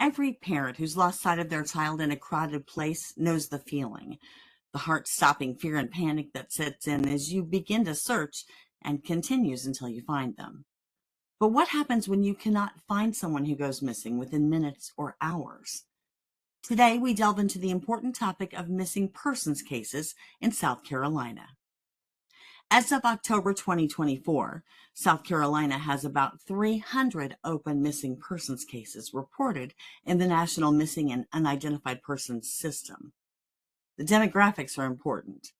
Every parent who's lost sight of their child in a crowded place knows the feeling, the heart stopping fear and panic that sets in as you begin to search and continues until you find them. But what happens when you cannot find someone who goes missing within minutes or hours? Today, we delve into the important topic of missing persons cases in South Carolina. As of October 2024, South Carolina has about 300 open missing persons cases reported in the National Missing and Unidentified Persons System. The demographics are important.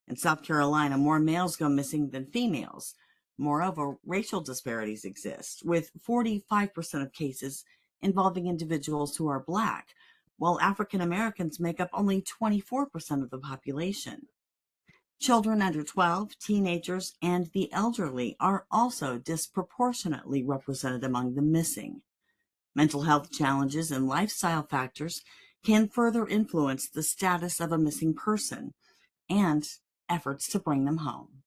In South Carolina, more males go missing than females. Moreover, racial disparities exist, with 45% of cases involving individuals who are Black, while African Americans make up only 24% of the population. Children under 12, teenagers, and the elderly are also disproportionately represented among the missing. Mental health challenges and lifestyle factors can further influence the status of a missing person and efforts to bring them home.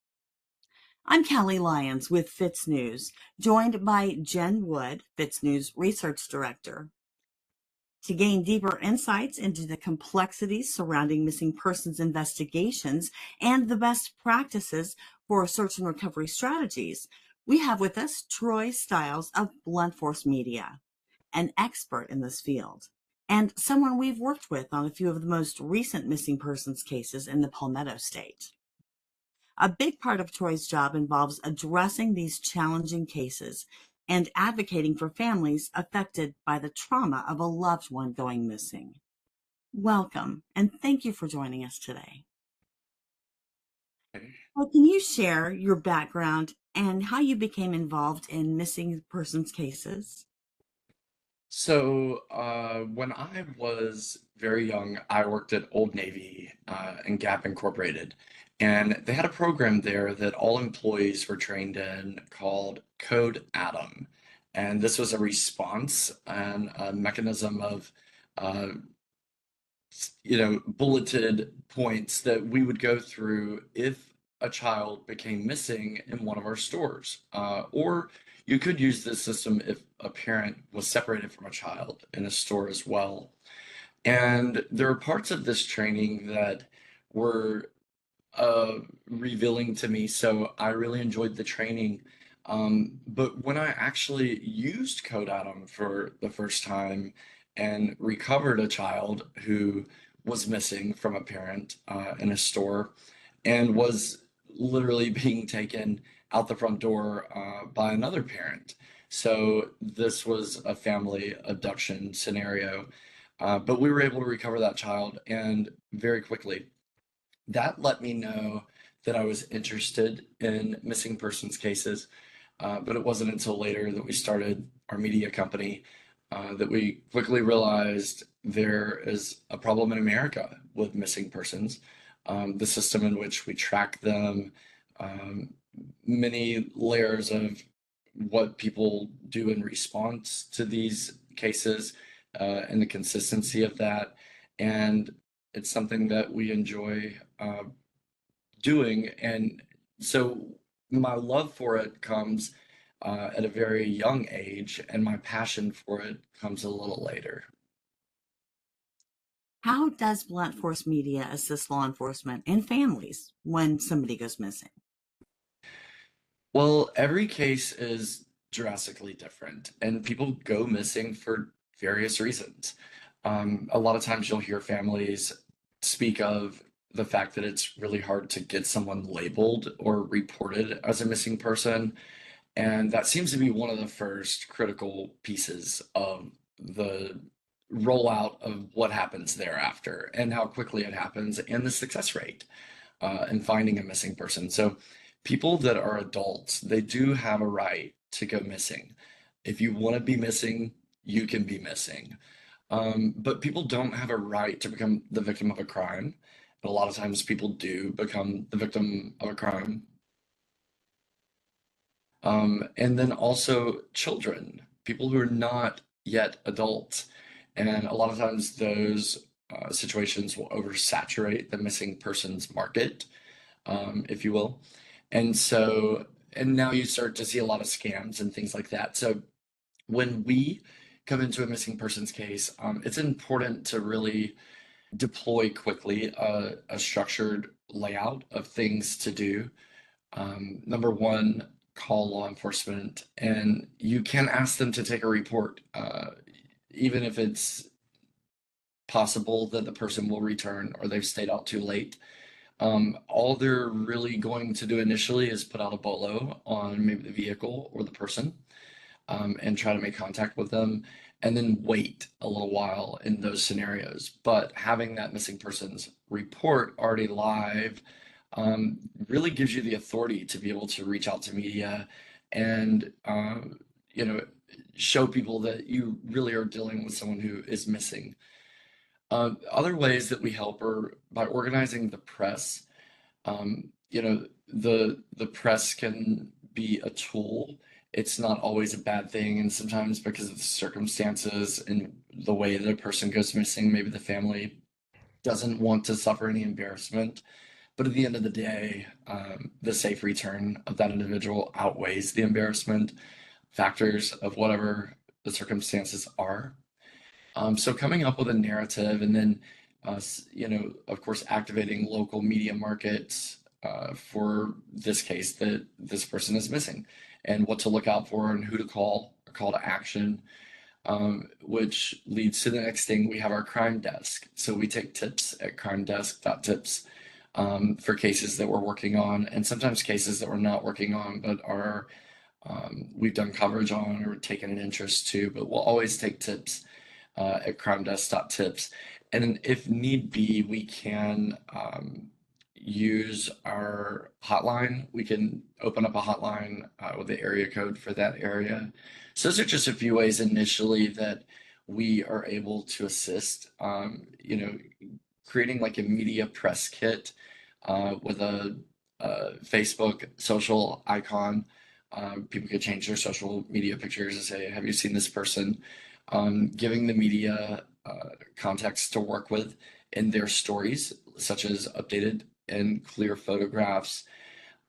I'm Callie Lyons with FITSNews, joined by Jen Wood, FITSNews Research Director. To gain deeper insights into the complexities surrounding missing persons investigations and the best practices for search and recovery strategies, we have with us Troy Stiles of Blunt Force Media, an expert in this field, and someone we've worked with on a few of the most recent missing persons cases in the Palmetto State. A big part of Troy's job involves addressing these challenging cases and advocating for families affected by the trauma of a loved one going missing. Welcome, and thank you for joining us today. Well, can you share your background and how you became involved in missing persons cases? When I was very young, I worked at Old Navy and Gap Incorporated, and they had a program there that all employees were trained in called Code Atom. And this was a response and a mechanism of, uh, bulleted points that we would go through if a child became missing in one of our stores. Or you could use this system if a parent was separated from a child in a store as well. And there are parts of this training that were revealing to me, so I really enjoyed the training. But when I actually used Code Atom for the first time and recovered a child who was missing from a parent in a store and was literally being taken out the front door by another parent. So this was a family abduction scenario, but we were able to recover that child and very quickly. That let me know that I was interested in missing persons cases, but it wasn't until later that we started our media company that we quickly realized there is a problem in America with missing persons. The system in which we track them, um, many layers of what people do in response to these cases, and the consistency of that. And it's something that we enjoy doing. And so my love for it comes at a very young age, and my passion for it comes a little later. How does Blunt Force Media assist law enforcement and families when somebody goes missing? Well, every case is drastically different, and people go missing for various reasons. A lot of times you'll hear families speak of the fact that it's really hard to get someone labeled or reported as a missing person. And that seems to be one of the first critical pieces of the rollout of what happens thereafter and how quickly it happens and the success rate in finding a missing person. So, people that are adults, they do have a right to go missing. If you want to be missing, you can be missing. But people don't have a right to become the victim of a crime. And a lot of times people do become the victim of a crime. And then also children, people who are not yet adults. And a lot of times those situations will oversaturate the missing persons market, if you will. And so, and now you start to see a lot of scams and things like that. So when we come into a missing persons case, it's important to really deploy quickly a structured layout of things to do. Number one, call law enforcement, and you can ask them to take a report, even if it's possible that the person will return or they've stayed out too late. All they're really going to do initially is put out a bolo on maybe the vehicle or the person, and try to make contact with them, and then wait a little while in those scenarios. But having that missing persons report already live really gives you the authority to be able to reach out to media and you know show people that you really are dealing with someone who is missing. Other ways that we help are by organizing the press. The press can be a tool. It's not always a bad thing, and sometimes because of the circumstances and the way that a person goes missing, maybe the family doesn't want to suffer any embarrassment. But at the end of the day, the safe return of that individual outweighs the embarrassment factors of whatever the circumstances are. So coming up with a narrative and then, of course, activating local media markets for this case that this person is missing and what to look out for and who to call, a call to action, which leads to the next thing. We have our crime desk. So we take tips at crimedesk.tips for cases that we're working on and sometimes cases that we're not working on, but are we've done coverage on or taken an interest to, but we'll always take tips at crimedesk.tips. And if need be, we can use our hotline. We can open up a hotline with the area code for that area. So those are just a few ways initially that we are able to assist. Creating like a media press kit with a Facebook social icon. People could change their social media pictures and say, have you seen this person? Giving the media context to work with in their stories, such as updated and clear photographs.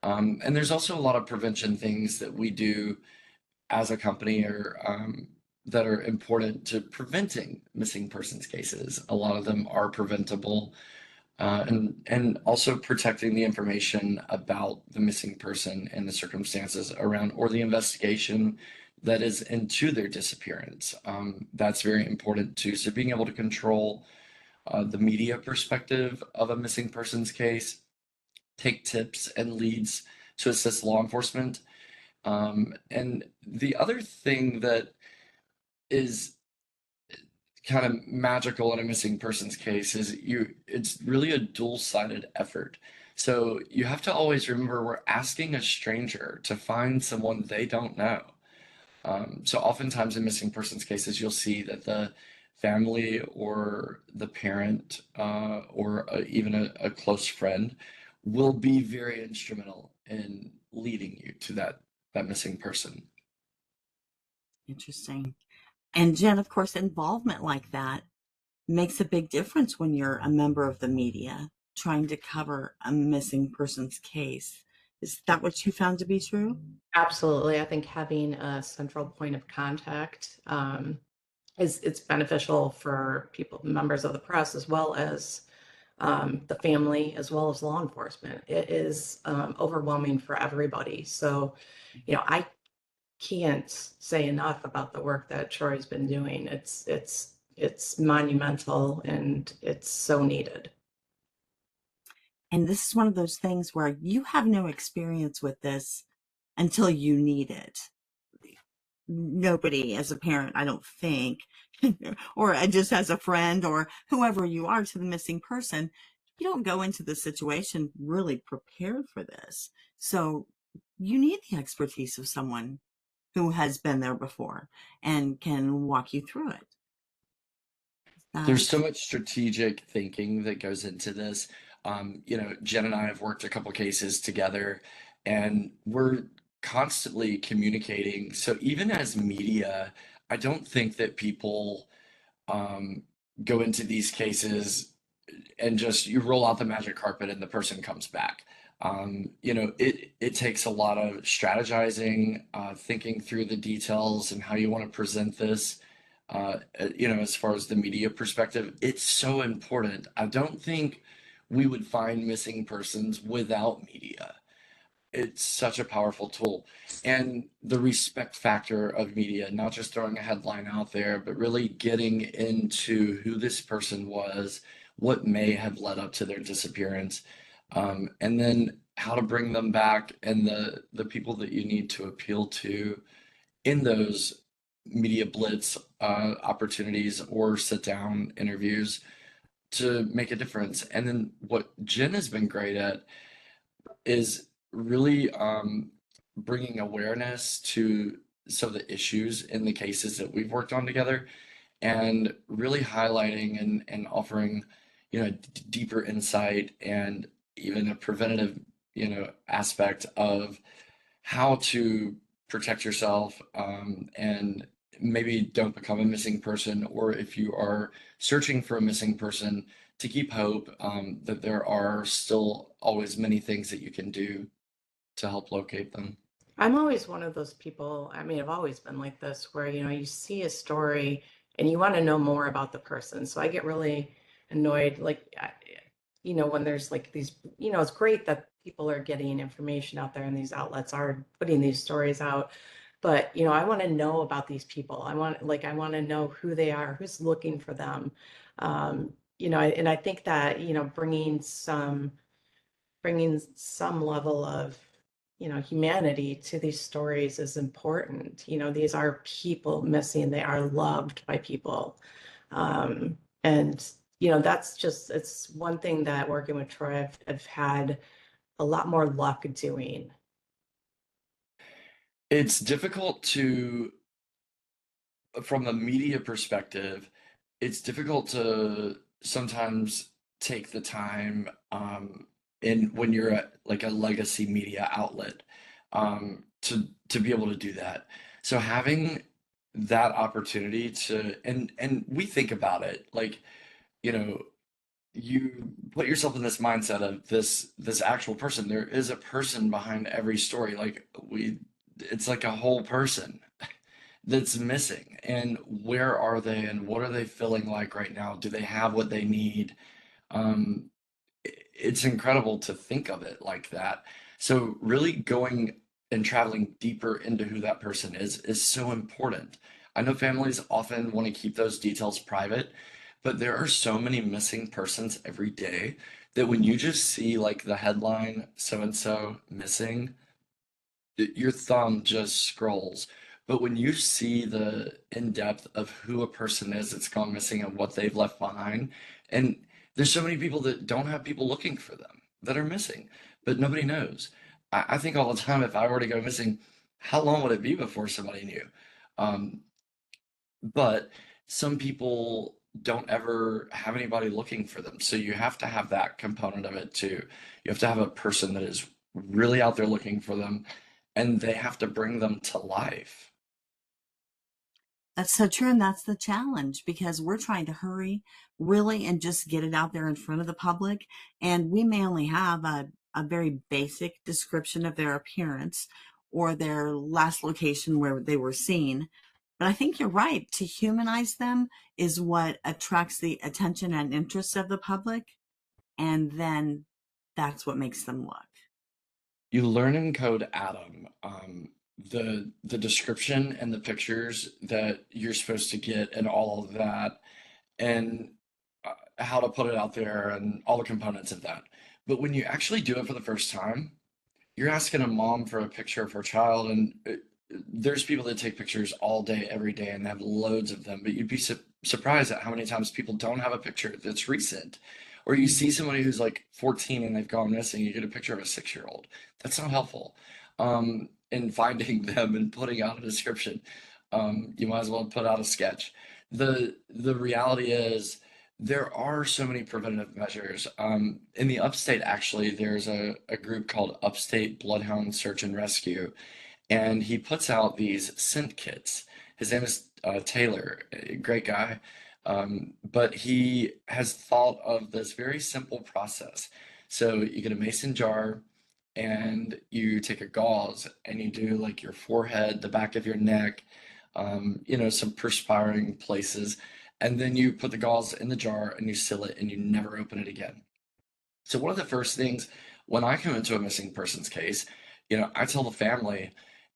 And there's also a lot of prevention things that we do as a company or that are important to preventing missing persons cases. A lot of them are preventable. And also protecting the information about the missing person and the circumstances around or the investigation that is into their disappearance. That's very important too. So being able to control the media perspective of a missing persons case, take tips and leads to assist law enforcement. And the other thing that is kind of magical in a missing persons case is it's really a dual-sided effort. So you have to always remember we're asking a stranger to find someone they don't know. So oftentimes in missing persons cases, you'll see that the family or the parent or even a close friend will be very instrumental in leading you to that missing person. Interesting. And Jen, of course, involvement like that makes a big difference when you're a member of the media trying to cover a missing person's case. Is that what you found to be true? Absolutely. I think having a central point of contact is it's beneficial for people, members of the press, as well as the family, as well as law enforcement. It is overwhelming for everybody. So, I can't say enough about the work that Troy's been doing. It's monumental and it's so needed. And this is one of those things where you have no experience with this until you need it. Nobody as a parent, I don't think, or just as a friend or whoever you are to the missing person, you don't go into the situation really prepared for this. So you need the expertise of someone who has been there before and can walk you through it. There's so That much strategic thinking that goes into this. Jen and I have worked a couple cases together, and we're constantly communicating. So even as media, I don't think that people um, go into these cases and just you roll out the magic carpet and the person comes back. It takes a lot of strategizing, thinking through the details and how you want to present this as far as the media perspective, it's so important. I don't think we would find missing persons without media. It's such a powerful tool. And the respect factor of media, not just throwing a headline out there, but really getting into who this person was, what may have led up to their disappearance, and then how to bring them back and the people that you need to appeal to in those media blitz opportunities or sit down interviews to make a difference. And then what Jen has been great at is really bringing awareness to some of the issues in the cases that we've worked on together and really highlighting and offering, deeper insight and even a preventative, aspect of how to protect yourself, and maybe don't become a missing person, or if you are searching for a missing person, to keep hope, that there are still always many things that you can do to help locate them. I'm always one of those people, I mean, I've always been like this, where, you see a story and you want to know more about the person. So I get really annoyed, like, when there's like these, it's great that people are getting information out there and these outlets are putting these stories out. But, I want to know about these people. I want to know who they are, who's looking for them. And I think that, bringing some level of humanity to these stories is important. These are people missing, they are loved by people. And that's just, it's one thing that working with Troy, I've had a lot more luck doing. It's difficult to, from a media perspective, it's difficult to sometimes take the time, in when you're at like a legacy media outlet, to be able to do that. So having that opportunity to, and we think about it like, you know, you put yourself in this mindset of this actual person. There is a person behind every story. Like it's like a whole person that's missing. And where are they and what are they feeling like right now? Do they have what they need? Um, it's incredible to think of it like that. So really going and traveling deeper into who that person is so important. I know families often want to keep those details private, but there are so many missing persons every day that when you just see like the headline, so and so missing, your thumb just scrolls. But when you see the in-depth of who a person is that's gone missing and what they've left behind, and there's so many people that don't have people looking for them that are missing, but nobody knows. I think all the time, if I were to go missing, how long would it be before somebody knew? Um, but some people don't ever have anybody looking for them. So you have to have that component of it too. You have to have a person that is really out there looking for them, and they have to bring them to life. That's so true, and that's the challenge because we're trying to hurry really and just get it out there in front of the public. And we may only have a very basic description of their appearance or their last location where they were seen. But I think you're right. To humanize them is what attracts the attention and interest of the public. And then that's what makes them look. You learn in code Atom, the description and the pictures that you're supposed to get and all of that, and how to put it out there and all the components of that. But when you actually do it for the first time, you're asking a mom for a picture of her child, and there's people that take pictures all day, every day, and have loads of them. But you'd be surprised at how many times people don't have a picture that's recent. Or you see somebody who's like 14 and they've gone missing, you get a picture of a 6-year-old. That's not helpful. In finding them and putting out a description, you might as well put out a sketch. The reality is, there are so many preventative measures. In the upstate, actually, there's a group called Upstate Bloodhound Search and Rescue, and he puts out these scent kits. His name is Taylor, a great guy. But he has thought of this very simple process. So you get a mason jar and you take a gauze and you do like your forehead, the back of your neck, some perspiring places, and then you put the gauze in the jar and you seal it and you never open it again. So one of the first things when I come into a missing persons case, I tell the family,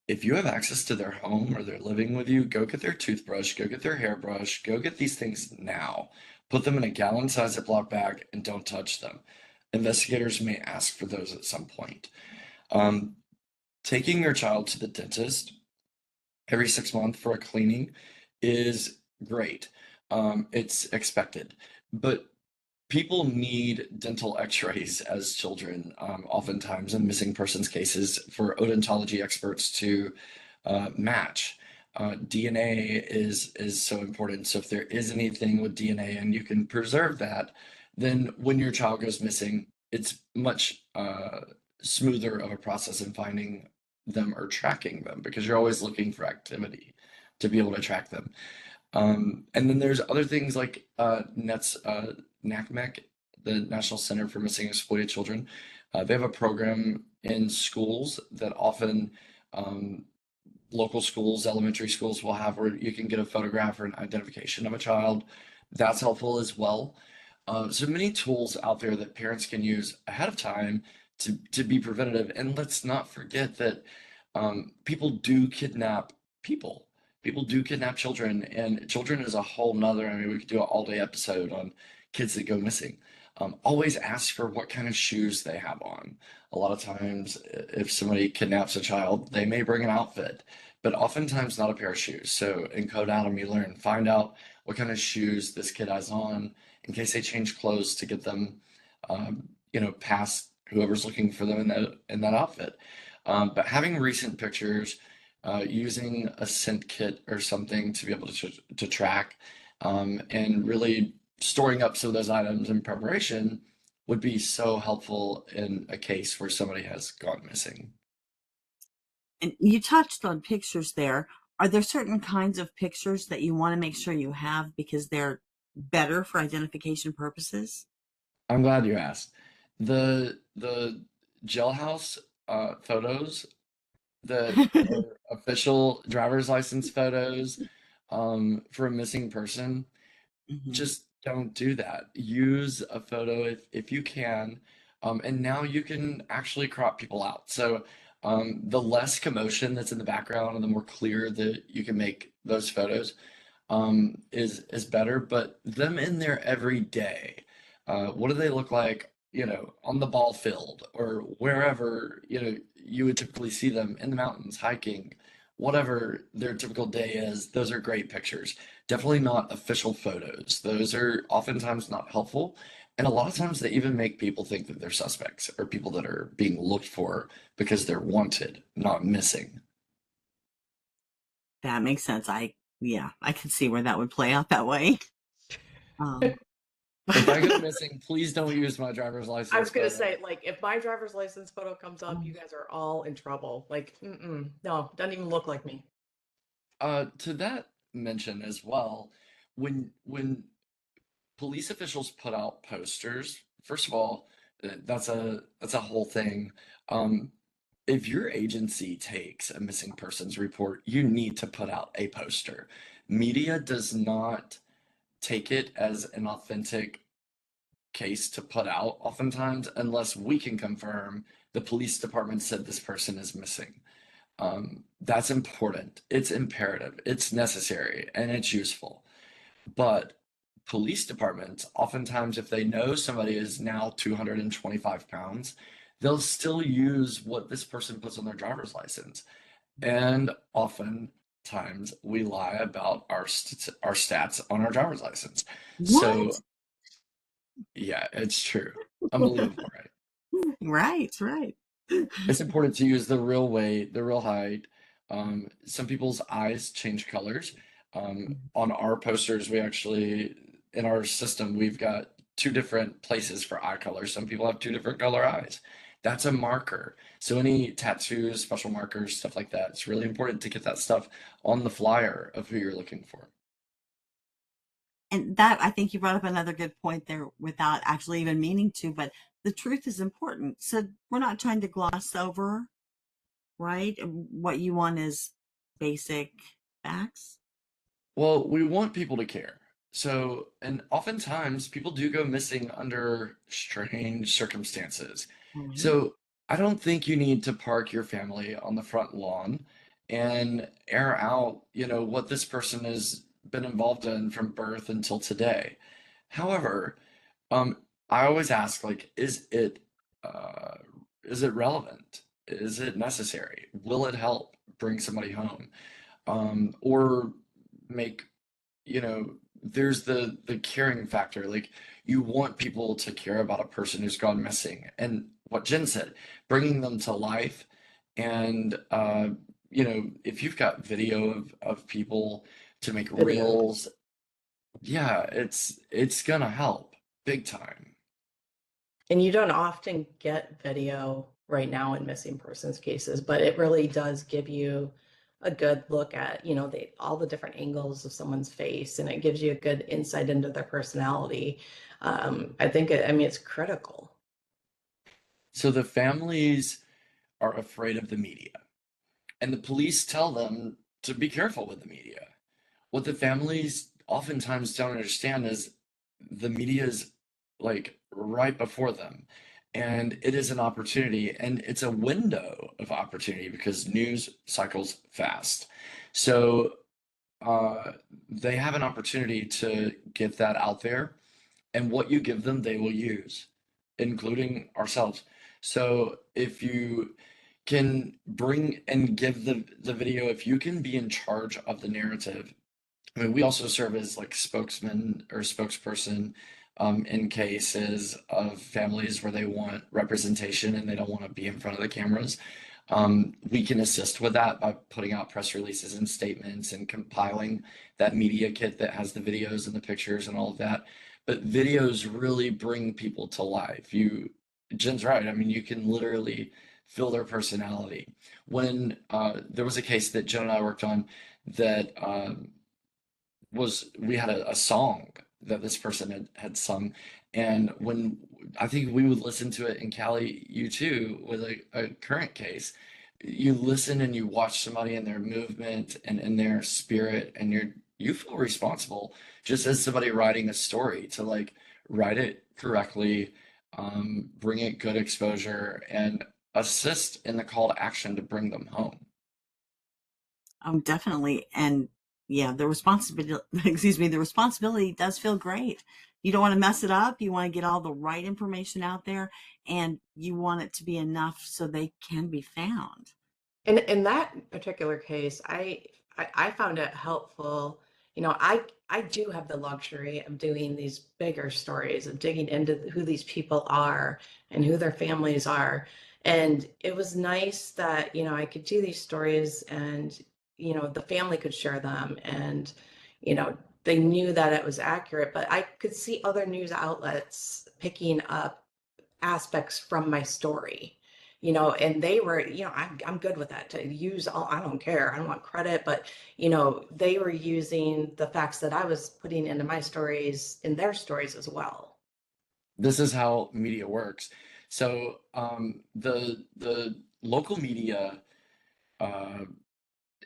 if you have access to their home or they're living with you, go get their toothbrush, go get their hairbrush, go get these things now. Put them in a gallon-sized Ziploc bag and don't touch them. Investigators may ask for those at some point. Um, Taking your child to the dentist every 6 months for a cleaning is great. It's expected, but people need dental x-rays as children, oftentimes in missing persons cases for odontology experts to match. DNA is so important. So if there is anything with DNA and you can preserve that, then when your child goes missing, it's much smoother of a process in finding them or tracking them because you're always looking for activity to be able to track them. And then there's other things like NACMEC, the National Center for Missing and Exploited Children. They have a program in schools that often local schools, elementary schools will have where you can get a photograph or an identification of a child. That's helpful as well. So many tools out there that parents can use ahead of time to be preventative. And let's not forget that people do kidnap people. People do kidnap children, and children is a whole nother. I mean, we could do an all-day episode on kids that go missing. Always ask for what kind of shoes they have on. A lot of times, if somebody kidnaps a child, they may bring an outfit, but oftentimes not a pair of shoes. So in Code Adam, you learn, find out what kind of shoes this kid has on in case they change clothes to get them, past whoever's looking for them in that outfit. But having recent pictures, using a scent kit or something to be able to track, and really storing up some of those items in preparation would be so helpful in a case where somebody has gone missing. And you touched on pictures there. Are there certain kinds of pictures that you want to make sure you have because they're better for identification purposes? I'm glad you asked. The jailhouse photos that are official driver's license photos for a missing person, Mhm. just don't do that. Use a photo if you can. And now you can actually crop people out. So the less commotion that's in the background and the more clear that you can make those photos is better. But them in there every day, what do they look like, on the ball field or wherever, you would typically see them in the mountains, hiking, whatever their typical day is, those are great pictures. Definitely not official photos. Those are oftentimes not helpful. And a lot of times they even make people think that they're suspects or people that are being looked for because they're wanted, not missing. That makes sense. Yeah, I can see where that would play out that way. Um, If I go missing, please don't use my driver's I license was gonna photo. say, like, if my driver's license photo comes up, you guys are all in trouble. Like, no, doesn't even look like me. To that mention as well, when police officials put out posters, first of all, that's a whole thing. Um, if your agency takes a missing persons report, you need to put out a poster. Media does not take it as an authentic case to put out oftentimes unless we can confirm the police department said this person is missing. That's important. It's imperative. It's necessary and it's useful. But police departments, oftentimes, if they know somebody is now 225 pounds, they'll still use what this person puts on their driver's license. And oftentimes, we lie about our stats on our driver's license. what? So, yeah, it's true. Unbelievable, right? Right, right. It's important to use the real weight, the real height. Some people's eyes change colors. On our posters, we actually, in our system, we've got two different places for eye color. Some people have two different color eyes. That's a marker. So any tattoos, special markers, stuff like that, it's really important to get that stuff on the flyer of who you're looking for. And that, I think you brought up another good point there without actually even meaning to, but the truth is important. So we're not trying to gloss over, right? What you want is basic facts? Well, we want people to care. So, and oftentimes people do go missing under strange circumstances. All right. So, I don't think you need to park your family on the front lawn and air out, what this person has been involved in from birth until today. However, um, I always ask, like, uh, is it relevant? Is it necessary? Will it help bring somebody home? Or make, there's the caring factor. Like, you want people to care about a person who's gone missing. And what Jen said, bringing them to life. And, if you've got video of people to make Video. reels, yeah, it's gonna help big time. And you don't often get video right now in missing persons cases, but it really does give you a good look at, all the different angles of someone's face, and it gives you a good insight into their personality. I think I mean, it's critical. So the families are afraid of the media, and the police tell them to be careful with the media. What the families oftentimes don't understand is the media is like right before them, and it is an opportunity, and it's a window of opportunity because news cycles fast. So uh, they have an opportunity to get that out there, and what you give them, they will use, including ourselves. So if you can bring and give the video, if you can be in charge of the narrative. I mean, we also serve as like spokesman or spokesperson in cases of families where they want representation and they don't want to be in front of the cameras. We can assist with that by putting out press releases and statements and compiling that media kit that has the videos and the pictures and all of that. But videos really bring people to life. Jen's right. I mean, you can literally feel their personality. When there was a case that Jen and I worked on that we had a song that this person had sung, and when I think we would listen to it in Cali, you too, with a current case, you listen and you watch somebody in their movement and in their spirit, and you feel responsible just as somebody writing a story to like write it correctly, bring it good exposure, and assist in the call to action to bring them home. Definitely. And yeah, the responsibility, excuse me, the responsibility does feel great. You don't want to mess it up. You want to get all the right information out there, and you want it to be enough so they can be found. And in that particular case, I found it helpful. I do have the luxury of doing these bigger stories, of digging into who these people are and who their families are. And it was nice that, I could do these stories and, the family could share them, and, they knew that it was accurate, but I could see other news outlets picking up aspects from my story, and they were, I'm good with that, to use all, I don't care, I don't want credit, but they were using the facts that I was putting into my stories in their stories as well. This is how media works. So the local media uh,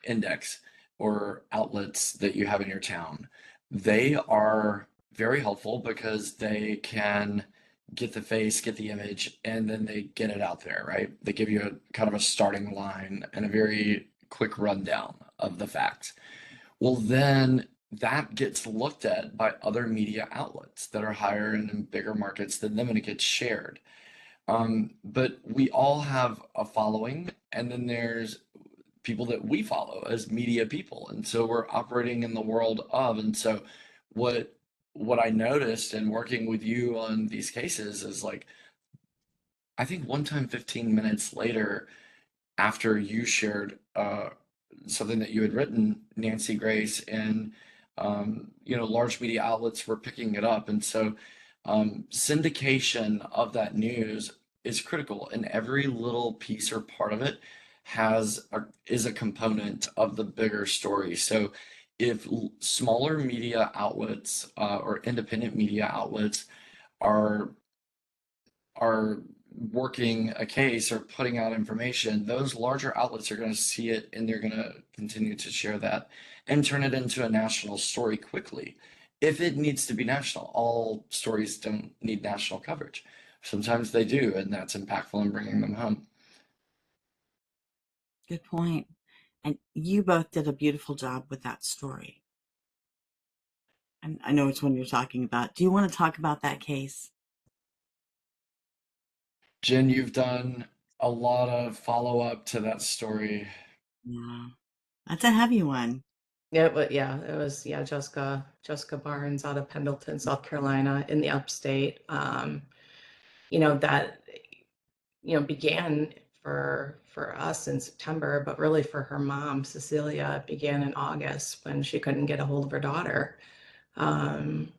index or outlets that you have in your town, they are very helpful because they can get the face, get the image, and then they get it out there, right? They give you a kind of a starting line and a very quick rundown of the facts. Well, then that gets looked at by other media outlets that are higher and in bigger markets than them, and it gets shared. But we all have a following, and then there's people that we follow as media people, and so we're operating in the world of. And so, what what I noticed in working with you on these cases is like, I think one time 15 minutes later, after you shared something that you had written, Nancy Grace and large media outlets were picking it up, and so syndication of that news is critical, and every little piece or part of it is a component of the bigger story. So if smaller media outlets or independent media outlets are are working a case or putting out information, those larger outlets are going to see it and they're going to continue to share that and turn it into a national story quickly. If it needs to be national, all stories don't need national coverage. Sometimes they do, and that's impactful in bringing them home. Good point. And you both did a beautiful job with that story. And I know which one you're talking about. Do you want to talk about that case? Jen, you've done a lot of follow up to that story. Yeah, that's a heavy one. Yeah, but yeah, it was Jessica Barnes out of Pendleton, South Carolina, in the upstate. That began for us in September, but really for her mom, Cecilia, it began in August when she couldn't get a hold of her daughter. Um,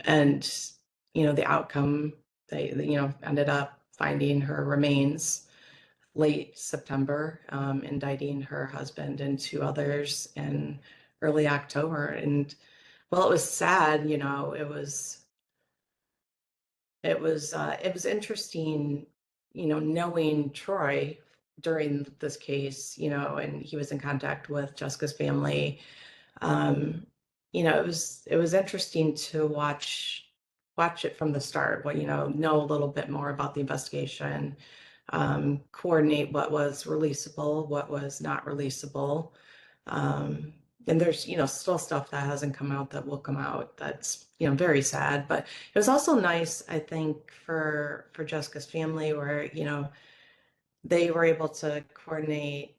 and the outcome, they ended up finding her remains late September, indicting her husband and two others in early October. And well, it was sad, it was interesting, knowing Troy during this case, and he was in contact with Jessica's family. Um, it was interesting to watch it from the start. What know a little bit more about the investigation, coordinate what was releasable, what was not releasable. And there's, still stuff that hasn't come out that will come out. That's, very sad. But it was also nice, I think, for Jessica's family, where, they were able to coordinate,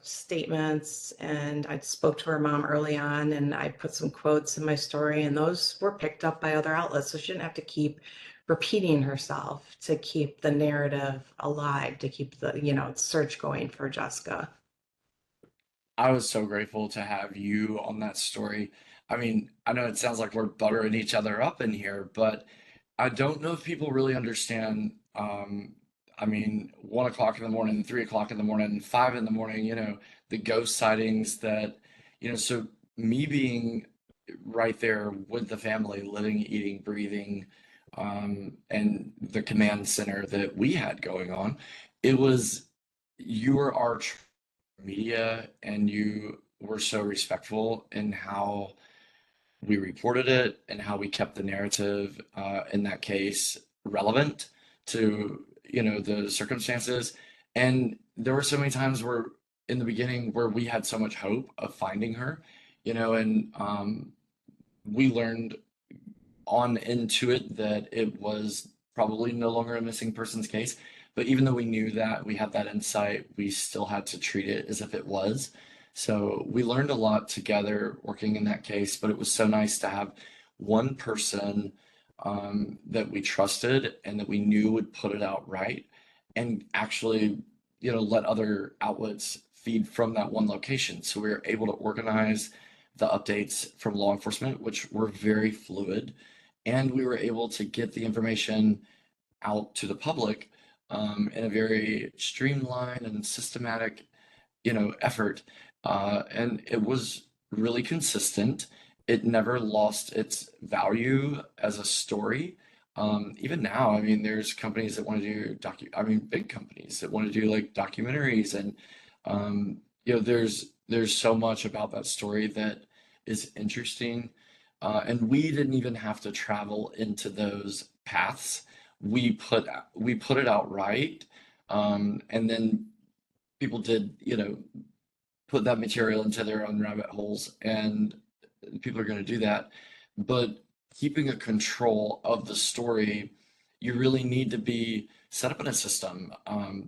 statements. And I spoke to her mom early on, and I put some quotes in my story, and those were picked up by other outlets. So she didn't have to keep repeating herself to keep the narrative alive, to keep the, search going for Jessica. I was so grateful to have you on that story. I mean, I know it sounds like we're buttering each other up in here, but I don't know if people really understand. I mean, 1 o'clock in the morning, 3 o'clock in the morning, 5 in the morning, the ghost sightings that, so me being right there with the family, living, eating, breathing, and the command center that we had going on, it was, you were our media and you were so respectful in how we reported it and how we kept the narrative in that case relevant to the circumstances. And there were so many times where in the beginning where we had so much hope of finding her, and we learned on into it that it was probably no longer a missing persons case. But even though we knew that, we had that insight, we still had to treat it as if it was. So we learned a lot together working in that case, but it was so nice to have one person that we trusted and that we knew would put it out right and actually, let other outlets feed from that one location. So we were able to organize the updates from law enforcement, which were very fluid, and we were able to get the information out to the public in a very streamlined and systematic, effort. And it was really consistent. It never lost its value as a story. Even now, I mean, there's companies that want to do I mean, big companies that want to do like documentaries, and there's so much about that story that is interesting. And we didn't even have to travel into those paths. We put it out right, and then people did, put that material into their own rabbit holes, and people are going to do that. But keeping a control of the story, you really need to be set up in a system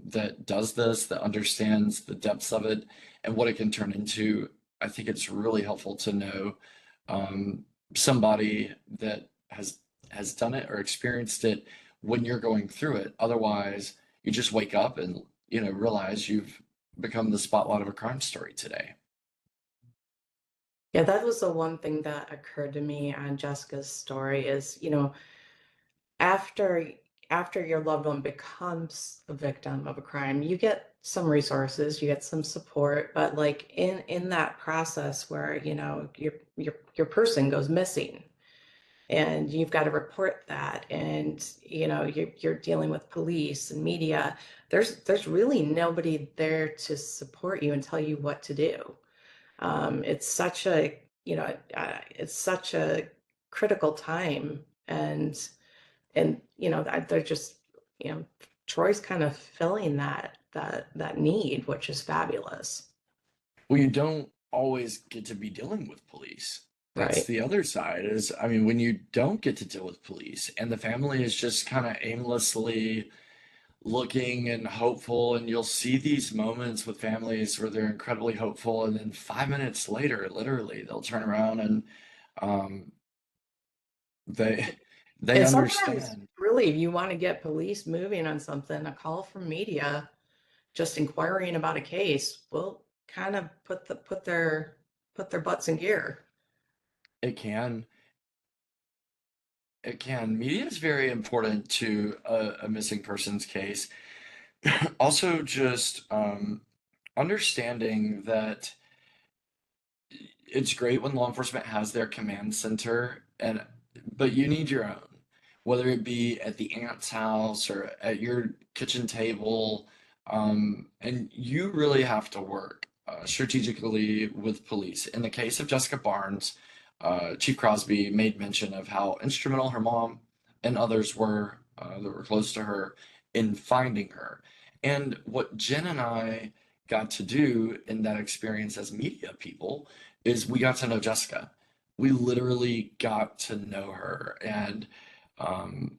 that does this, that understands the depths of it and what it can turn into. I think it's really helpful to know somebody that has done it or experienced it when you're going through it. Otherwise, you just wake up and realize you've become the spotlight of a crime story today. Yeah, that was the one thing that occurred to me on Jessica's story is, after after your loved one becomes a victim of a crime, you get some resources, you get some support, but like in that process where, your person goes missing, and you've got to report that, and you're dealing with police and media. There's really nobody there to support you and tell you what to do. It's such a it's such a critical time, and they're just, Troy's kind of filling that need, which is fabulous. Well, you don't always get to be dealing with police. That's Right. the other side is, I mean, when you don't get to deal with police and the family is just kind of aimlessly looking and hopeful, and you'll see these moments with families where they're incredibly hopeful, and then 5 minutes later, literally, they'll turn around and um, they they And sometimes, understand. really, if you want to get police moving on something, a call from media just inquiring about a case will kind of put their butts in gear. It can. It can. Media is very important to a missing persons case. Also, just understanding that it's great when law enforcement has their command center, and but you need your own, whether it be at the aunt's house or at your kitchen table, and you really have to work strategically with police. In the case of Jessica Barnes, Chief Crosby made mention of how instrumental her mom and others were that were close to her in finding her. And what Jen and I got to do in that experience as media people is we got to know Jessica. We literally got to know her and um,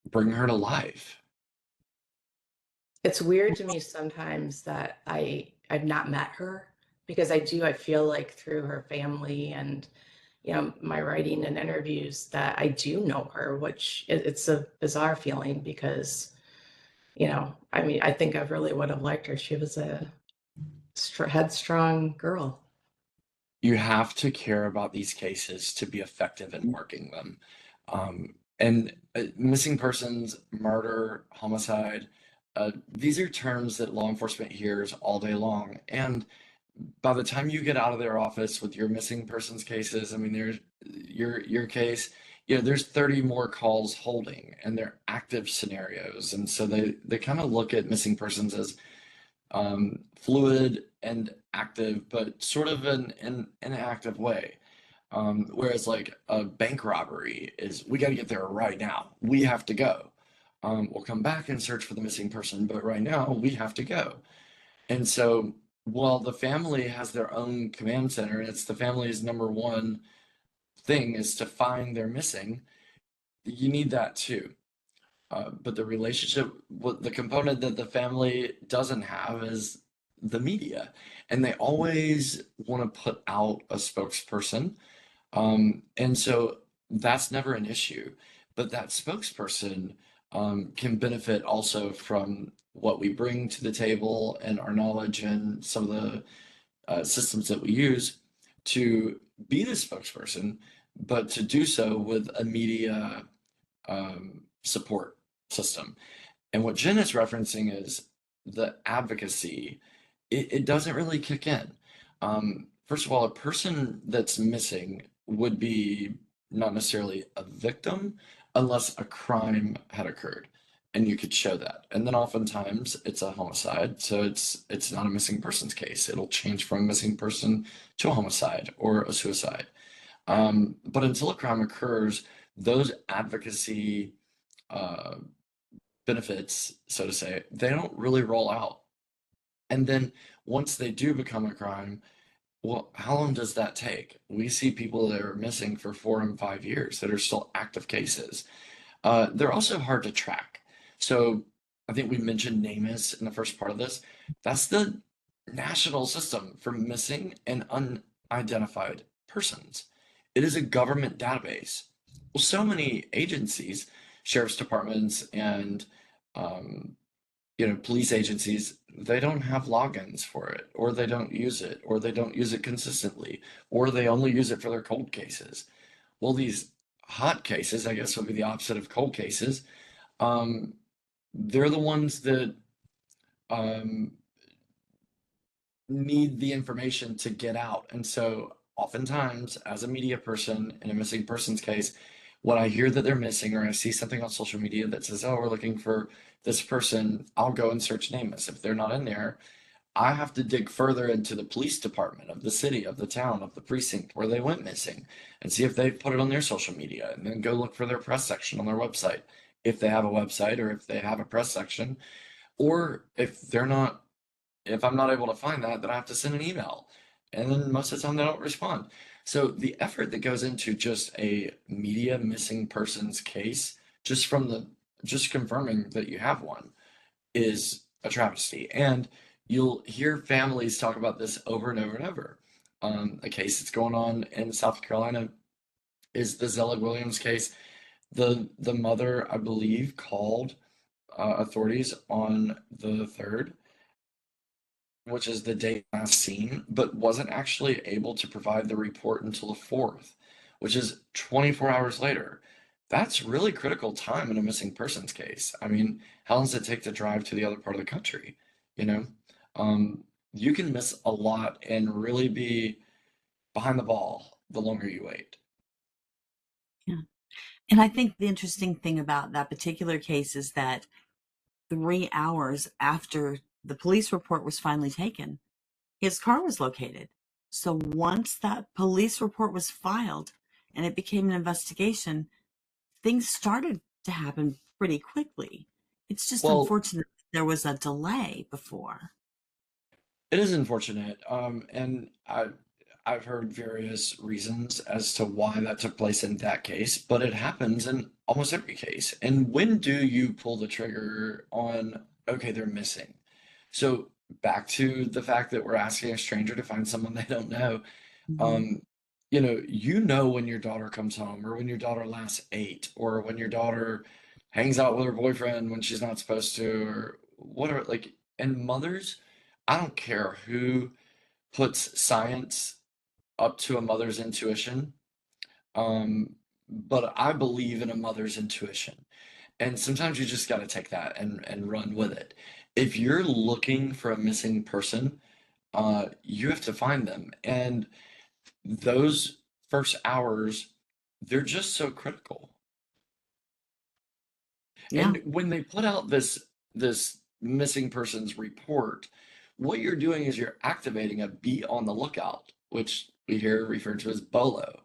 bring her to life. It's weird to me sometimes that I've not met her, because I feel like through her family and my writing and interviews that I do know her, which it's a bizarre feeling because I mean, I think I really would have liked her. She was a headstrong girl. You have to care about these cases to be effective in working them. And missing persons, murder, homicide, these are terms that law enforcement hears all day long. And by the time you get out of their office with your missing persons cases, I mean, there's your case, there's 30 more calls holding, and they're active scenarios. And so they kind of look at missing persons as fluid and active, but sort of in an active way. Whereas like a bank robbery is, we got to get there right now. We have to go. We'll come back and search for the missing person, but right now we have to go. And so while the family has their own command center, and it's the family's number one thing is to find their missing, you need that too. But the relationship, what the component that the family doesn't have is the media. And they always want to put out a spokesperson. And so that's never an issue. But that spokesperson can benefit also from what we bring to the table and our knowledge and some of the systems that we use to be the spokesperson, but to do so with a media support system. And what Jen is referencing is the advocacy. It doesn't really kick in. First of all, a person that's missing would be not necessarily a victim unless a crime had occurred and you could show that. And then oftentimes it's a homicide, so it's not a missing persons case. It'll change from a missing person to a homicide or a suicide. But until a crime occurs, those advocacy uh, benefits, so to say, they don't really roll out. And then once they do become a crime, well, how long does that take? We see people that are missing for 4 and 5 years that are still active cases. They're also hard to track. So I think we mentioned NamUs in the first part of this. That's the national system for missing and unidentified persons. It is a government database. Well, so many agencies, sheriff's departments, and um, police agencies, they don't have logins for it, or they don't use it, or they don't use it consistently, or they only use it for their cold cases. Well, these hot cases, I guess would be the opposite of cold cases. Um, they're the ones that um, need the information to get out. And so oftentimes, as a media person in a missing persons case, when I hear that they're missing or I see something on social media that says, oh, we're looking for this person, I'll go and search nameless. If they're not in there, I have to dig further into the police department of the city, of the town, of the precinct where they went missing and see if they've put it on their social media and then go look for their press section on their website. If they have a website or if they have a press section, or if I'm not able to find that, then I have to send an email. And then most of the time they don't respond. So the effort that goes into just a media missing persons case, just confirming that you have one, is a travesty. And you'll hear families talk about this over and over and over. A case that's going on in South Carolina is the Zelig Williams case. The mother, I believe, called authorities on the 3rd, which is the date last seen, but wasn't actually able to provide the report until the 4th, which is 24 hours later. That's really critical time in a missing persons case. I mean, how long does it take to drive to the other part of the country? You know, you can miss a lot and really be behind the ball the longer you wait. Yeah. And I think the interesting thing about that particular case is that 3 hours after the police report was finally taken, his car was located. So once that police report was filed and it became an investigation, things started to happen pretty quickly. It's just Well, unfortunate that there was a delay before. it is unfortunate, and I've heard various reasons as to why that took place in that case, but it happens in almost every case. And when do you pull the trigger on, okay, they're missing? So back to the fact that we're asking a stranger to find someone they don't know. Hmm. Um, you know when your daughter comes home, or when your daughter last ate, or when your daughter hangs out with her boyfriend when she's not supposed to, or whatever. Like, and mothers, I don't care who puts science up to a mother's intuition, um, but I believe in a mother's intuition. And sometimes you just got to take that and run with it. If you're looking for a missing person, you have to find them. And those first hours, they're just so critical. Yeah. And when they put out this missing persons report, what you're doing is you're activating a be on the lookout, which we hear referred to as BOLO.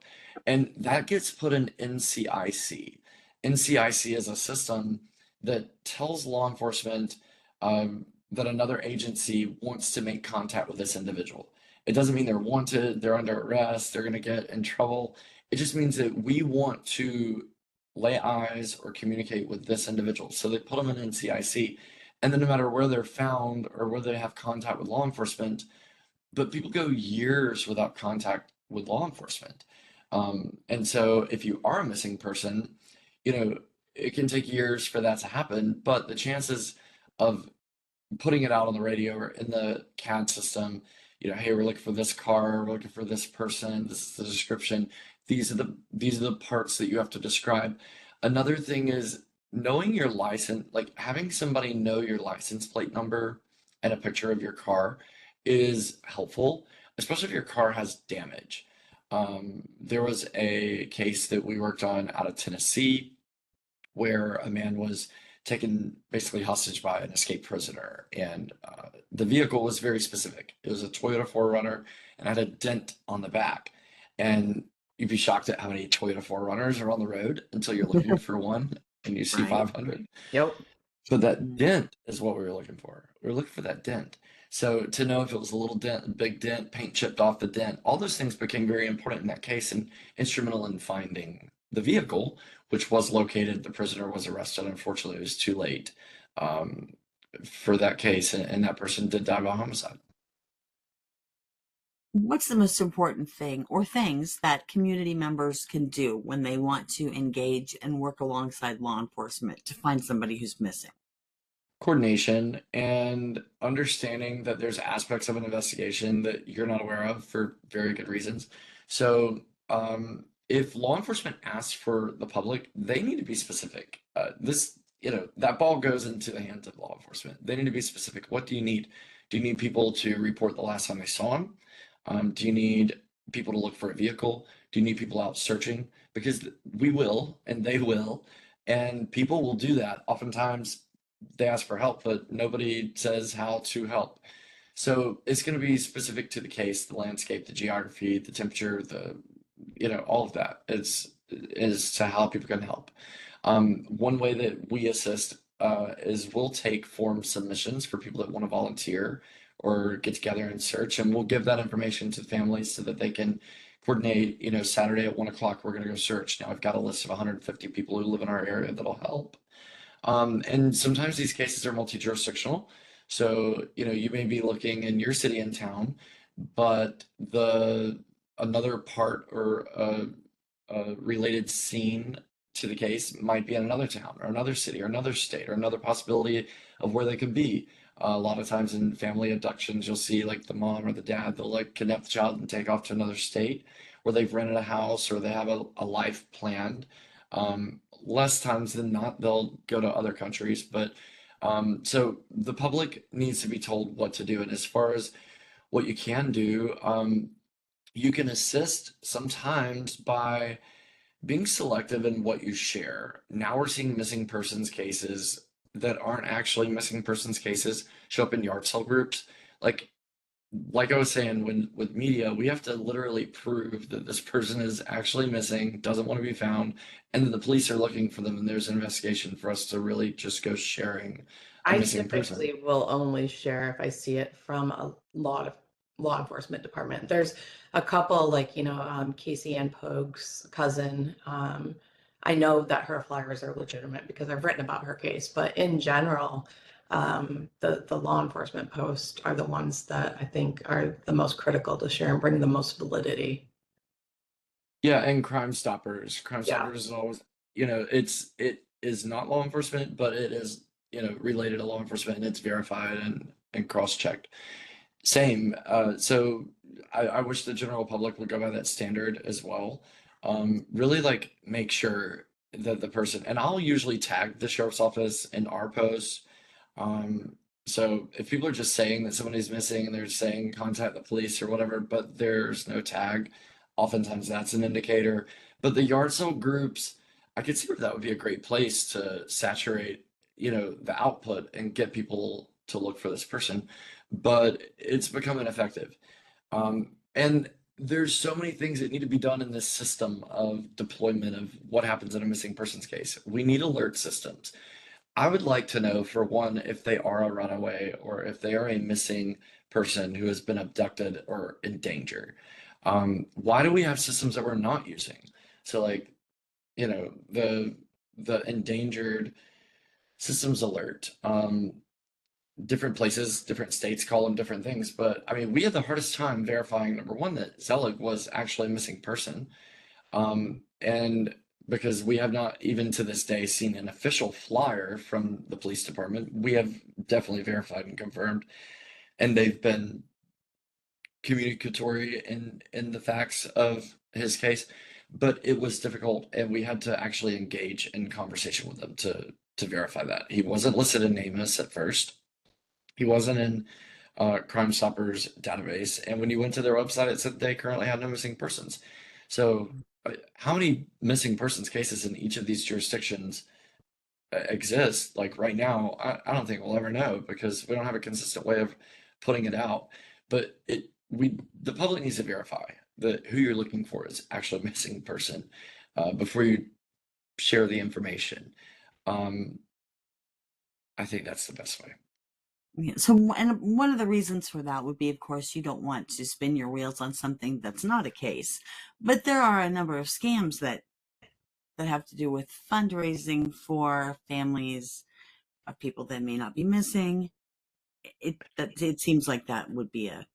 And that gets put in NCIC. NCIC is a system that tells law enforcement that another agency wants to make contact with this individual. It doesn't mean they're wanted, they're under arrest, they're going to get in trouble. It just means that we want to lay eyes or communicate with this individual. So they put them in NCIC. And then no matter where they're found or where they have contact with law enforcement, but people go years without contact with law enforcement. And so if you are a missing person, it can take years for that to happen, but the chances of putting it out on the radio or in the CAD system, hey, we're looking for this car, we're looking for this person, this is the description. These are the parts that you have to describe. Another thing is knowing your license, like having somebody know your license plate number and a picture of your car is helpful, especially if your car has damage. There was a case that we worked on out of Tennessee where a man was taken basically hostage by an escaped prisoner. And the vehicle was very specific. It was a Toyota 4Runner and had a dent on the back. And you'd be shocked at how many Toyota 4Runners are on the road until you're looking for one and you see Right. 500. Yep. But that dent is what we were looking for. We were looking for that dent. So to know if it was a little dent, a big dent, paint chipped off the dent, all those things became very important in that case and instrumental in finding the vehicle, which was located. The prisoner was arrested. Unfortunately, it was too late um, for that case, and that person did die by homicide. What's the most important thing or things that community members can do when they want to engage and work alongside law enforcement to find somebody who's missing? Coordination and understanding that there's aspects of an investigation that you're not aware of for very good reasons. So, if law enforcement asks for the public, they need to be specific. That ball goes into the hands of law enforcement. They need to be specific. What do you need? Do you need people to report the last time they saw him? Do you need people to look for a vehicle? Do you need people out searching? Because we will, and they will, and people will do that. Oftentimes they ask for help, but nobody says how to help. So it's going to be specific to the case, the landscape, the geography, the temperature, all of that is to how people can help. One way that we assist is we'll take form submissions for people that want to volunteer or get together and search, and we'll give that information to the families so that they can coordinate. Saturday at 1 o'clock, we're going to go search. Now I've got a list of 150 people who live in our area that'll help. And sometimes these cases are multi-jurisdictional. So, you may be looking in your city and town, but another part or a related scene to the case might be in another town or another city or another state or another possibility of where they could be. A lot of times in family abductions, you'll see like the mom or the dad, they'll like kidnap the child and take off to another state where they've rented a house or they have a life planned. Less times than not, they'll go to other countries, but so the public needs to be told what to do. And as far as what you can do, you can assist sometimes by being selective in what you share. Now we're seeing missing persons cases that aren't actually missing persons cases show up in yard sale groups. Like like I was saying, when with media, we have to literally prove that this person is actually missing, doesn't want to be found, and then the police are looking for them, and there's an investigation for us to really just go sharing a I missing person. typically will only share if I see it from a lot of law enforcement department. There's a couple, like, Casey Ann Pogue's cousin. I know that her flyers are legitimate because I've written about her case, but in general, the law enforcement posts are the ones that I think are the most critical to share and bring the most validity. Yeah, and Crime Stoppers. Crime Yeah. Stoppers is always, it is not law enforcement, but it is, related to law enforcement and it's verified and cross-checked. Same. So I wish the general public would go by that standard as well. Really like make sure that the person, and I'll usually tag the sheriff's office in our posts. So if people are just saying that somebody's missing and they're saying contact the police or whatever, but there's no tag, oftentimes that's an indicator. But the yard sale groups, I could see where that would be a great place to saturate, the output and get people to look for this person. But it's become ineffective. And there's so many things that need to be done in this system of deployment of what happens in a missing persons case. We need alert systems. I would like to know, for one, if they are a runaway or if they are a missing person who has been abducted or in danger. Why do we have systems that we're not using? So, like, the endangered systems alert. Different places, different states call them different things, but I mean, we had the hardest time verifying number one that Zelig was actually a missing person. And because we have not even to this day seen an official flyer from the police department, we have definitely verified and confirmed, and they've been communicatory in the facts of his case. But it was difficult, and we had to actually engage in conversation with them to verify that he wasn't listed in NamUs at first. He wasn't in Crime Stoppers database, and when you went to their website, it said they currently had no missing persons. So, how many missing persons cases in each of these jurisdictions exist? Like right now, I don't think we'll ever know because we don't have a consistent way of putting it out. But the public needs to verify that who you're looking for is actually a missing person before you share the information. Um, I think that's the best way. Yeah, so, and one of the reasons for that would be, of course, you don't want to spin your wheels on something that's not a case. But there are a number of scams that have to do with fundraising for families of people that may not be missing. It seems like that would be a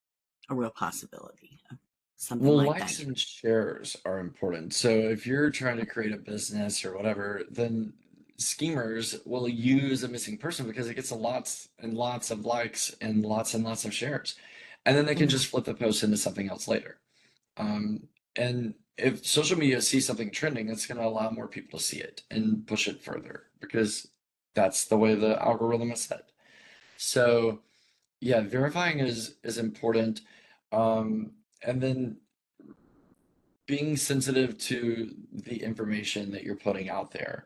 real possibility of something Well, like that. likes and shares are important. So if you're trying to create a business or whatever, then schemers will use a missing person because it gets a lots and lots of likes and lots of shares. And then they can Mhm. just flip the post into something else later. And if social media sees something trending, it's going to allow more people to see it and push it further because that's the way the algorithm is set. So yeah, verifying is important. And then being sensitive to the information that you're putting out there.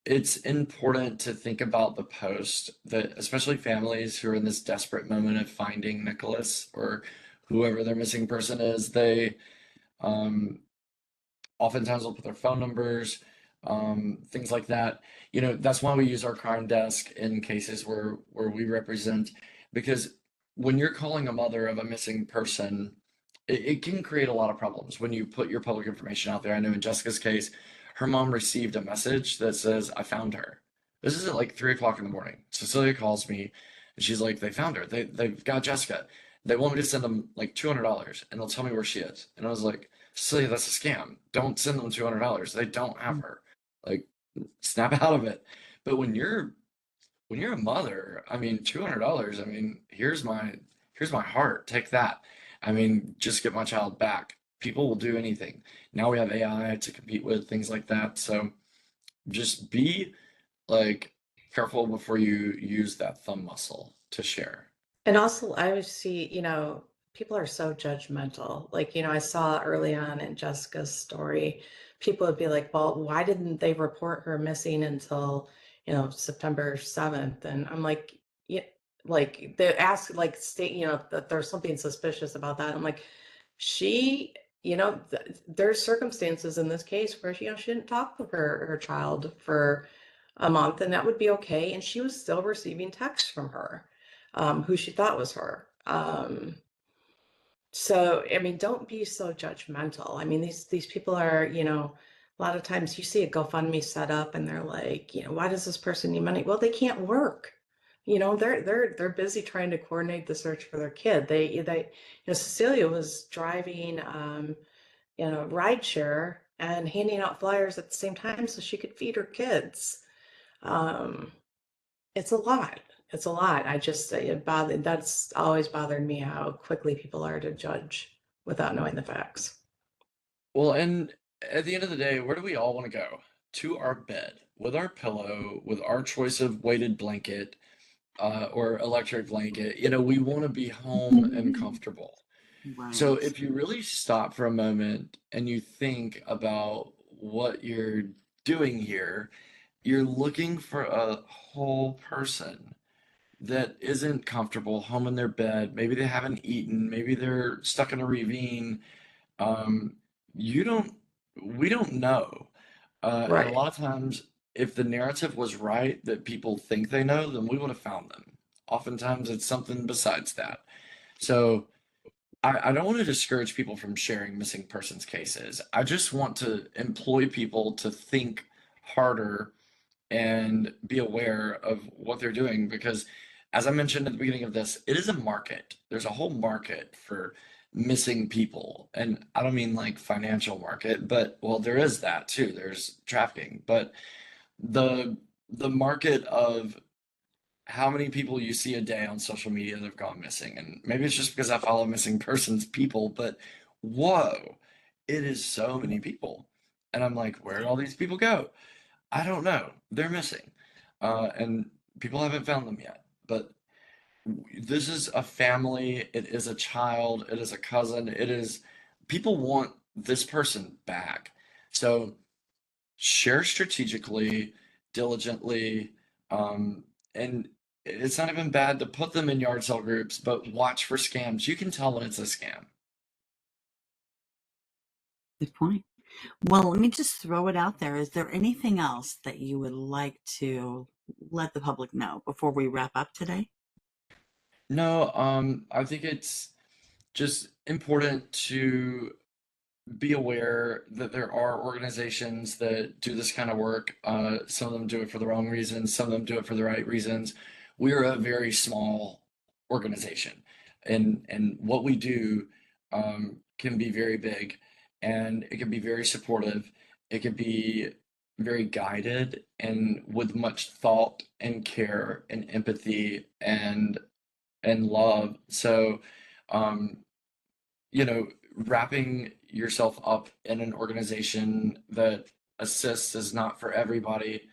It's important to think about the post that, especially families who are in this desperate moment of finding Nicholas or whoever their missing person is, they um, oftentimes will put their phone numbers, things like that. You know, that's why we use our crime desk in cases where we represent, because when you're calling a mother of a missing person, it can create a lot of problems when you put your public information out there. I know in Jessica's case, her mom received a message that says, "I found her." This is at like 3 o'clock in the morning. Cecilia calls me and she's like, "They found her. They've got Jessica. They want me to send them like $200 and they'll tell me where she is." And I was like, "Cecilia, that's a scam. Don't send them $200. They don't have her. Like, snap out of it." But when you're a mother, I mean, $200, I mean, here's my heart. Take that. I mean, just get my child back. People will do anything. Now we have AI to compete with things like that. So just be like careful before you use that thumb muscle to share. And also, I would see, people are so judgmental. Like, I saw early on in Jessica's story, people would be like, well, why didn't they report her missing until, September 7th? And I'm like, yeah, like they ask, like, state, that there's something suspicious about that. I'm like, she, there's circumstances in this case where, she didn't talk to her child for a month, and that would be okay. And she was still receiving texts from her, who she thought was her. So, I mean, don't be so judgmental. I mean, these people are, a lot of times you see a GoFundMe set up and they're like, why does this person need money? Well, they can't work. They're busy trying to coordinate the search for their kid. Cecilia was driving rideshare and handing out flyers at the same time so she could feed her kids. Um, it's a lot. It's a lot. That's always bothered me how quickly people are to judge without knowing the facts. Well, and at the end of the day, where do we all want to go? To our bed with our pillow, with our choice of weighted blanket, or electric blanket. You know, we want to be home and comfortable. So Right. if you really stop for a moment and you think about what you're doing here, you're looking for a whole person that isn't comfortable home in their bed. Maybe they haven't eaten, maybe they're stuck in a ravine. Um, you don't, we don't know. And a Right. lot of times, if the narrative was right that people think they know, then we would have found them. Oftentimes, it's something besides that. So, I don't want to discourage people from sharing missing persons cases. I just want to employ people to think harder and be aware of what they're doing because, as I mentioned at the beginning of this, it is a market. There's a whole market for missing people. And I don't mean like financial market, but well, there is that too. There's trafficking, but the the market of how many people you see a day on social media that have gone missing. And maybe it's just because I follow missing persons people, but whoa, it is so many people. And I'm like, where did all these people go? I don't know. They're missing. And people haven't found them yet. But this is a family, it is a child, it is a cousin, it is people want this person back. So share strategically, diligently, and it's not even bad to put them in yard sale groups, but watch for scams. You can tell when it's a scam. Good point. Well, let me just throw it out there. Is there anything else that you would like to let the public know before we wrap up today? No, I think it's just important to be aware that there are organizations that do this kind of work. Some of them do it for the wrong reasons, some of them do it for the right reasons. We're a very small organization, and what we do can be very big, and it can be very supportive. It can be very guided and with much thought and care and empathy and love. So, um, wrapping yourself up in an organization that assists is not for everybody,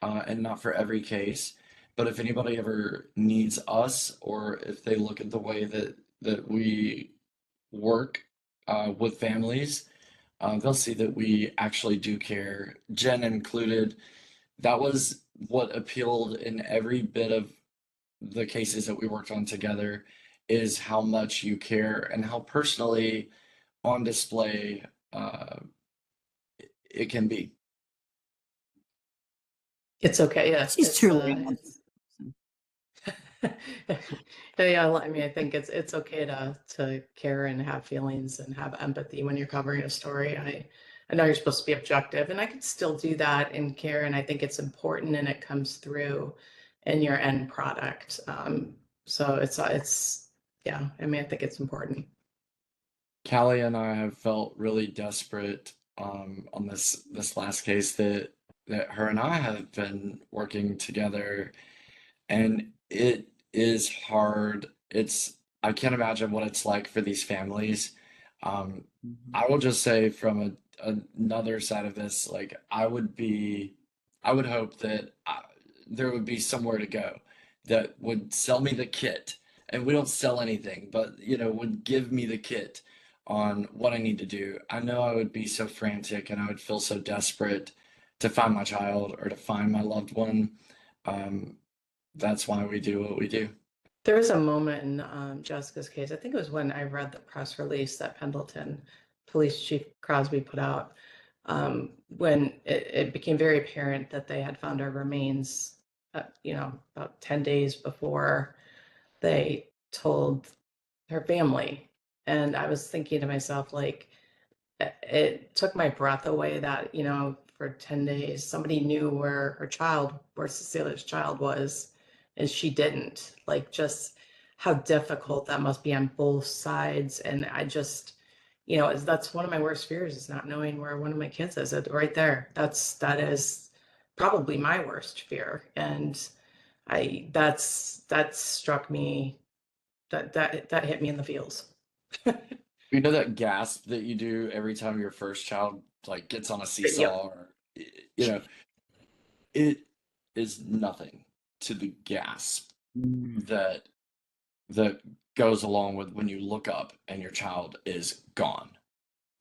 and not for every case. But if anybody ever needs us, or if they look at the way that we work with families, they'll see that we actually do care, Jen included. That was what appealed in every bit of the cases that we worked on together, is how much you care and how personally on display uh, it can be. It's okay. Yeah, She's truly a wonderful it's person. yeah. I mean, I think it's okay to care and have feelings and have empathy when you're covering a story. I know you're supposed to be objective, and I can still do that and care. And I think it's important, and it comes through in your end product. So it's yeah. I mean, I think it's important. Callie and I have felt really desperate on this last case that her and I have been working together, and it is hard. I can't imagine what it's like for these families. Um, Mhm. I will just say from another side of this, like I would hope that there would be somewhere to go that would sell me the kit, and we don't sell anything, but would give me the kit on what I need to do. I know I would be so frantic and I would feel so desperate to find my child or to find my loved one. Um, that's why we do what we do. There was a moment in Jessica's case, I think it was when I read the press release that Pendleton Police Chief Crosby put out, when it became very apparent that they had found her remains, about 10 days before they told her family. And I was thinking to myself, like, it took my breath away that, for 10 days, somebody knew where Cecilia's child was, and she didn't. Like, just how difficult that must be on both sides. And I just, that's one of my worst fears, is not knowing where one of my kids is. Right there. That is probably my worst fear. And that struck me, that hit me in the feels. You know that gasp that you do every time your first child like gets on a Yep. seesaw, or you know, it is nothing to the gasp Mm. that that goes along with when you look up and your child is gone.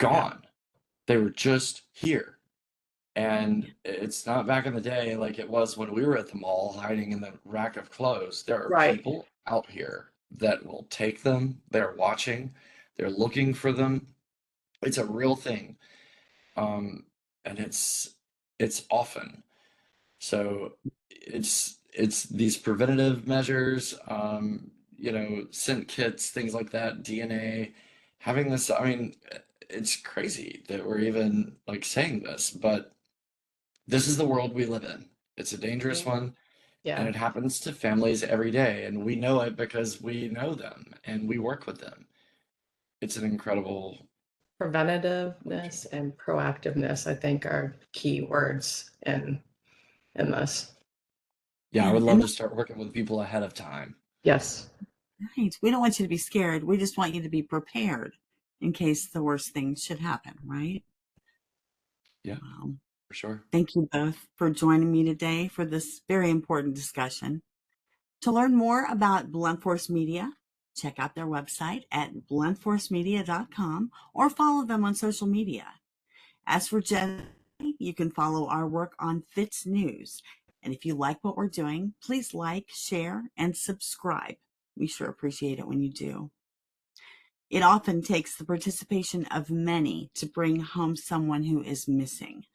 Yeah. Gone. They were just here. And Yeah. it's not back in the day like it was when we were at the mall hiding in the rack of clothes. There are Right. people out here that will take them. They're watching. They're looking for them. It's a real thing. Um, and it's often. So it's these preventative measures, scent kits, things like that, DNA, having this, I mean, it's crazy that we're even like saying this, but this is the world we live in. It's a dangerous Yeah. one, and Yeah. it happens to families every day, and we know it because we know them and we work with them. It's an incredible Preventativeness and proactiveness, I think, are key words in this. Yeah, I Yeah. would love And to start working with people ahead of time. Yes. right. We don't want you to be scared. We just want you to be prepared in case the worst things should happen, right? Yeah, Well, for sure. thank you both for joining me today for this very important discussion. To learn more about Blunt Force Media, check out their website at bluntforcemedia.com or follow them on social media. As for Jen, you can follow our work on FITSNews. And if you like what we're doing, please like, share, and subscribe. We sure appreciate it when you do. It often takes the participation of many to bring home someone who is missing.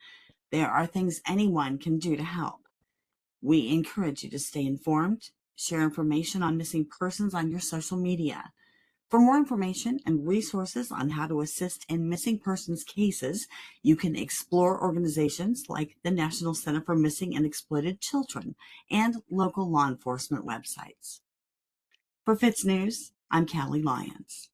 There are things anyone can do to help. We encourage you to stay informed, share information on missing persons on your social media. For more information and resources on how to assist in missing persons cases, you can explore organizations like the National Center for Missing and Exploited Children and local law enforcement websites. For FITS News, I'm Callie Lyons.